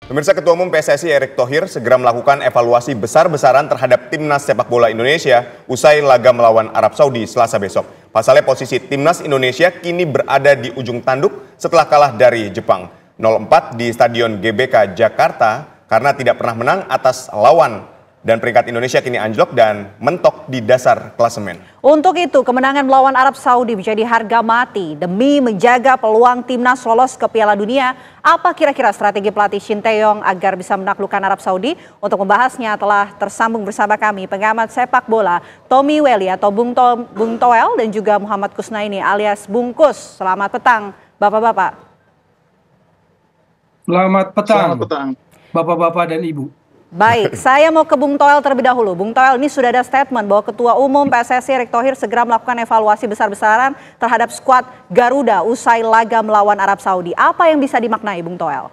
Pemirsa, Ketua Umum PSSI Erick Thohir segera melakukan evaluasi besar-besaran terhadap timnas sepak bola Indonesia usai laga melawan Arab Saudi Selasa besok. Pasalnya posisi timnas Indonesia kini berada di ujung tanduk setelah kalah dari Jepang 0-4 di Stadion GBK Jakarta karena tidak pernah menang atas lawan. Dan peringkat Indonesia kini anjlok dan mentok di dasar klasemen. Untuk itu, kemenangan melawan Arab Saudi menjadi harga mati demi menjaga peluang timnas lolos ke Piala Dunia. Apa kira-kira strategi pelatih Shin Tae-yong agar bisa menaklukkan Arab Saudi? Untuk membahasnya telah tersambung bersama kami pengamat sepak bola Tommy Welly atau Bung Toel dan juga Muhammad Kusnaini alias Bungkus. Selamat petang, Bapak-bapak. Selamat petang, Bapak-bapak dan Ibu. Baik, saya mau ke Bung Toel terlebih dahulu. Bung Toel, ini sudah ada statement bahwa Ketua Umum PSSI Erick Thohir segera melakukan evaluasi besar-besaran terhadap skuad Garuda usai laga melawan Arab Saudi. Apa yang bisa dimaknai, Bung Toel?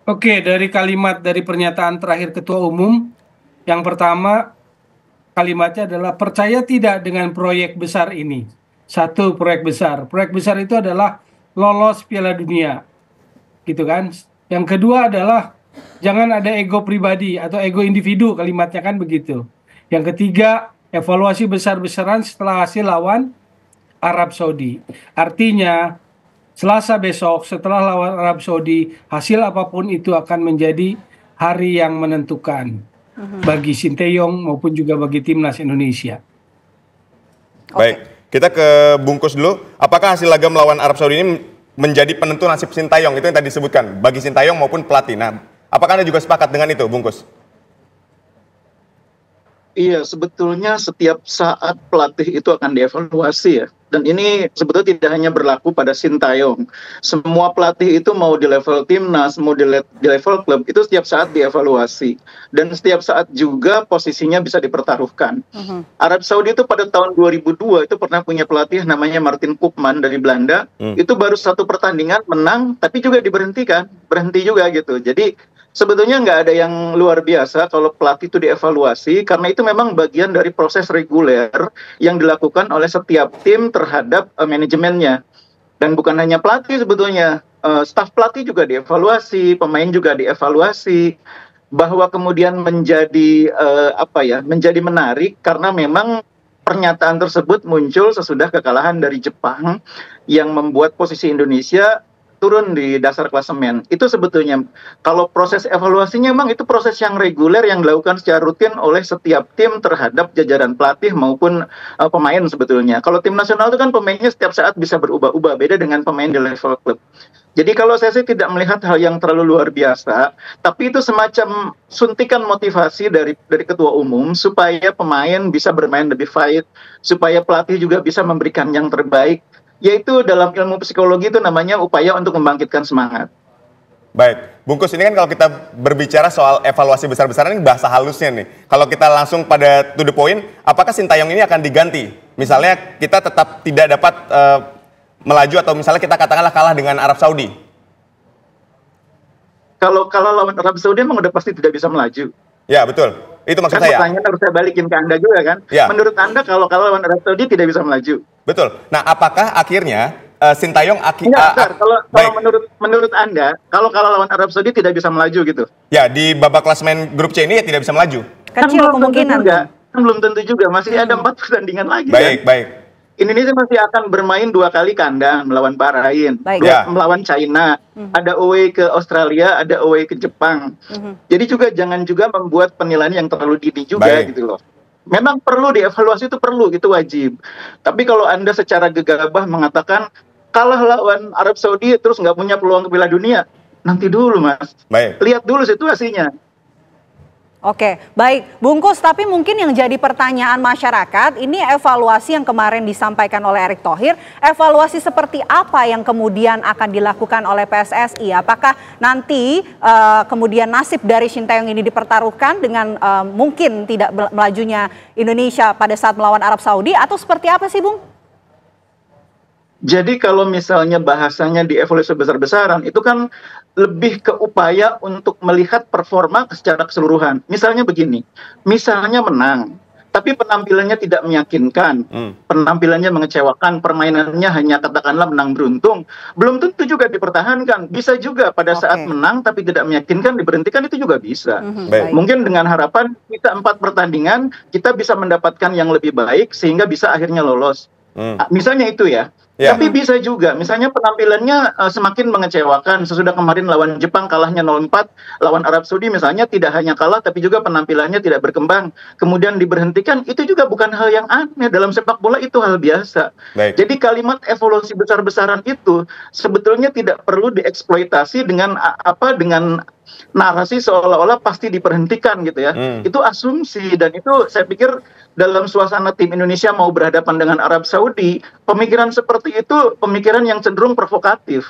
Oke, dari kalimat dari pernyataan terakhir Ketua Umum, yang pertama kalimatnya adalah percaya tidak dengan proyek besar ini. Satu, proyek besar. Proyek besar itu adalah lolos Piala Dunia, gitu kan? Yang kedua adalah jangan ada ego pribadi atau ego individu, kalimatnya kan begitu. Yang ketiga, evaluasi besar-besaran setelah hasil lawan Arab Saudi. Artinya, Selasa besok setelah lawan Arab Saudi, hasil apapun itu akan menjadi hari yang menentukan bagi Shin Tae-yong maupun juga bagi timnas Indonesia. Baik, kita ke Bungkus dulu. Apakah hasil laga melawan Arab Saudi ini menjadi penentu nasib Shin Tae-yong? Itu yang tadi disebutkan, bagi Shin Tae-yong maupun pelatih. Nah, apakah Anda juga sepakat dengan itu, Bungkus? Iya, sebetulnya setiap saat pelatih itu akan dievaluasi ya. Dan ini sebetulnya tidak hanya berlaku pada Shin Tae-yong. Semua pelatih itu mau di level timnas, mau di level klub, itu setiap saat dievaluasi. Dan setiap saat juga posisinya bisa dipertaruhkan. Arab Saudi itu pada tahun 2002 itu pernah punya pelatih namanya Martin Koopman dari Belanda. Itu baru satu pertandingan menang, tapi juga diberhentikan. Berhenti juga gitu. Jadi sebetulnya nggak ada yang luar biasa kalau pelatih itu dievaluasi, karena itu memang bagian dari proses reguler yang dilakukan oleh setiap tim terhadap manajemennya. Dan bukan hanya pelatih sebetulnya, staf pelatih juga dievaluasi, pemain juga dievaluasi, bahwa kemudian menjadi menjadi menarik karena memang pernyataan tersebut muncul sesudah kekalahan dari Jepang yang membuat posisi Indonesia turun di dasar klasemen. Itu sebetulnya kalau proses evaluasinya memang itu proses yang reguler yang dilakukan secara rutin oleh setiap tim terhadap jajaran pelatih maupun pemain sebetulnya. Kalau tim nasional itu kan pemainnya setiap saat bisa berubah-ubah, beda dengan pemain di level klub. Jadi kalau saya sih tidak melihat hal yang terlalu luar biasa, tapi itu semacam suntikan motivasi dari ketua umum supaya pemain bisa bermain lebih fight, supaya pelatih juga bisa memberikan yang terbaik. Yaitu dalam ilmu psikologi itu namanya upaya untuk membangkitkan semangat. Baik, Bungkus, ini kan kalau kita berbicara soal evaluasi besar-besaran ini bahasa halusnya nih. Kalau kita langsung pada to the point, apakah Shin Tae-yong ini akan diganti? Misalnya kita tetap tidak dapat melaju atau misalnya kita katakanlah kalah dengan Arab Saudi. Kalau lawan Arab Saudi memang udah pasti tidak bisa melaju. Ya, betul. Itu maksud saya. Pertanyaan harus saya balikin ke Anda juga kan. Ya. Menurut Anda kalau lawan Arab Saudi tidak bisa melaju? Betul. Nah, apakah akhirnya Shin Tae-yong kalau menurut Anda, kalau lawan Arab Saudi tidak bisa melaju gitu? Ya, di babak klasemen grup C ini ya tidak bisa melaju. Kecil kemungkinan. Belum tentu juga, masih ada 4 pertandingan lagi. Baik, kan? Baik. Indonesia masih akan bermain 2 kali kandang melawan Bahrain, melawan China, ada away ke Australia, ada away ke Jepang. Jadi juga jangan juga membuat penilaian yang terlalu dini juga gitu loh. Memang perlu dievaluasi, itu perlu, itu wajib. Tapi kalau Anda secara gegabah mengatakan kalah lawan Arab Saudi terus nggak punya peluang ke Piala Dunia, nanti dulu Mas. Lihat dulu situasinya. Oke, baik. Bungkus, tapi mungkin yang jadi pertanyaan masyarakat, ini evaluasi yang kemarin disampaikan oleh Erick Thohir, evaluasi seperti apa yang kemudian akan dilakukan oleh PSSI? Apakah nanti kemudian nasib dari Shin Tae-yong ini dipertaruhkan dengan mungkin tidak melajunya Indonesia pada saat melawan Arab Saudi, atau seperti apa sih, Bung? Jadi kalau misalnya bahasanya di evaluasi besar-besaran, itu kan lebih ke upaya untuk melihat performa secara keseluruhan. Misalnya begini, misalnya menang, tapi penampilannya tidak meyakinkan, penampilannya mengecewakan, permainannya hanya katakanlah menang beruntung, belum tentu juga dipertahankan. Bisa juga pada saat menang tapi tidak meyakinkan diberhentikan, itu juga bisa. Mungkin dengan harapan kita 4 pertandingan kita bisa mendapatkan yang lebih baik sehingga bisa akhirnya lolos. Misalnya itu ya. Tapi bisa juga, misalnya penampilannya semakin mengecewakan. Sesudah kemarin lawan Jepang kalahnya 0-4, lawan Arab Saudi misalnya tidak hanya kalah, tapi juga penampilannya tidak berkembang. Kemudian diberhentikan, itu juga bukan hal yang aneh. Dalam sepak bola itu hal biasa. Jadi kalimat evaluasi besar-besaran itu sebetulnya tidak perlu dieksploitasi dengan dengan narasi seolah-olah pasti diberhentikan gitu ya. Itu asumsi, dan itu saya pikir dalam suasana tim Indonesia mau berhadapan dengan Arab Saudi, pemikiran seperti itu pemikiran yang cenderung provokatif.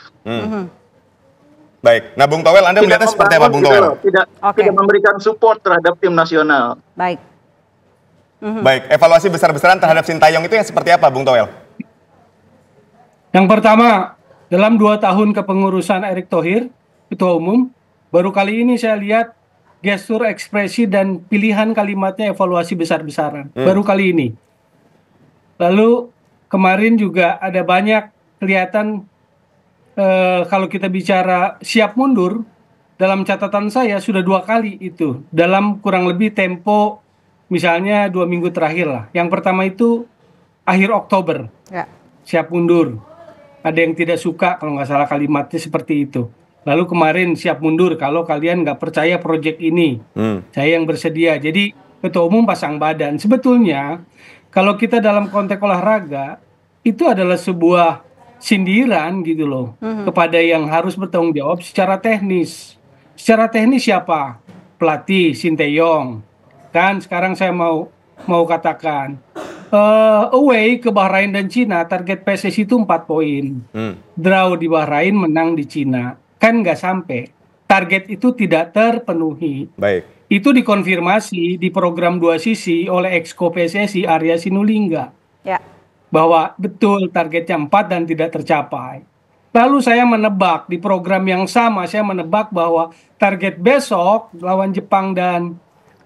Baik, nah Bung Towel, Anda melihatnya seperti apa, Bung Towel? Tidak memberikan support terhadap tim nasional. Baik. Baik, evaluasi besar-besaran terhadap Sintayong itu yang seperti apa, Bung Towel? Yang pertama, dalam 2 tahun kepengurusan Erick Thohir, Ketua Umum, baru kali ini saya lihat gestur, ekspresi, dan pilihan kalimatnya evaluasi besar-besaran. Baru kali ini. Lalu kemarin juga ada banyak kelihatan kalau kita bicara siap mundur, dalam catatan saya sudah 2 kali itu. Dalam kurang lebih tempo misalnya 2 minggu terakhir lah. Yang pertama itu akhir Oktober. Siap mundur. Ada yang tidak suka kalau nggak salah kalimatnya seperti itu. Lalu kemarin siap mundur kalau kalian nggak percaya proyek ini. Saya yang bersedia. Jadi Ketua Umum pasang badan. Sebetulnya kalau kita dalam konteks olahraga, itu adalah sebuah sindiran gitu loh. Kepada yang harus bertanggung jawab secara teknis. Secara teknis siapa? Pelatih Sinteyong. Kan sekarang saya mau katakan. Away ke Bahrain dan Cina, target PSSI itu 4 poin. Draw di Bahrain, menang di Cina. Kan nggak sampai. Target itu tidak terpenuhi. Itu dikonfirmasi di program 2 sisi oleh Exco PSSI Arya Sinulinga. Bahwa betul targetnya 4 dan tidak tercapai. Lalu saya menebak di program yang sama, saya menebak bahwa target besok lawan Jepang dan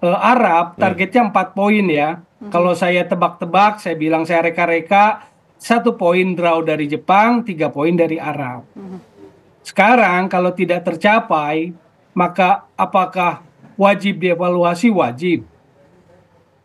Arab, targetnya 4 poin ya. Kalau saya tebak-tebak, saya bilang saya reka-reka, 1 poin draw dari Jepang, 3 poin dari Arab. Sekarang kalau tidak tercapai, maka apakah wajib dievaluasi? Wajib.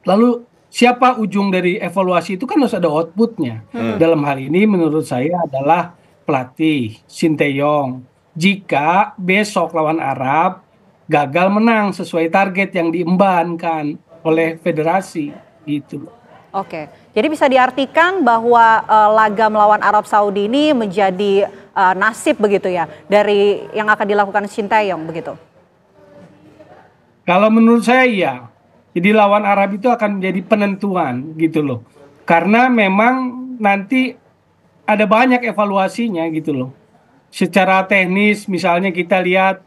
Lalu siapa ujung dari evaluasi itu? Kan harus ada outputnya. Dalam hal ini menurut saya adalah pelatih Sinteyong. Jika besok lawan Arab gagal menang sesuai target yang diembankan oleh federasi gitu. Oke, jadi bisa diartikan bahwa laga melawan Arab Saudi ini menjadi nasib begitu ya dari yang akan dilakukan Sinteyong begitu? Kalau menurut saya iya. Jadi lawan Arab itu akan menjadi penentuan gitu loh. Karena memang nanti ada banyak evaluasinya gitu loh. Secara teknis misalnya kita lihat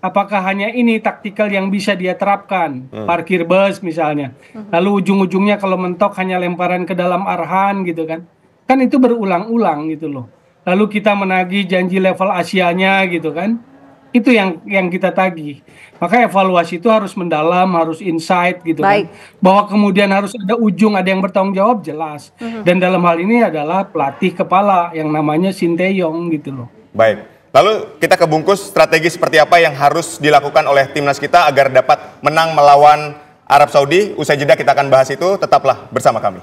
apakah hanya ini taktikal yang bisa dia terapkan, parkir bus misalnya. Lalu ujung-ujungnya kalau mentok hanya lemparan ke dalam arhan gitu kan. Kan itu berulang-ulang gitu loh. Lalu kita menagih janji level Asianya gitu kan. Itu yang kita tagih. Maka evaluasi itu harus mendalam, harus insight gitu kan. Bahwa kemudian harus ada ujung, ada yang bertanggung jawab jelas. Dan dalam hal ini adalah pelatih kepala yang namanya Sinteyong gitu loh. Baik. Lalu kita kebungkus strategi seperti apa yang harus dilakukan oleh timnas kita agar dapat menang melawan Arab Saudi. Usai jeda kita akan bahas itu, tetaplah bersama kami.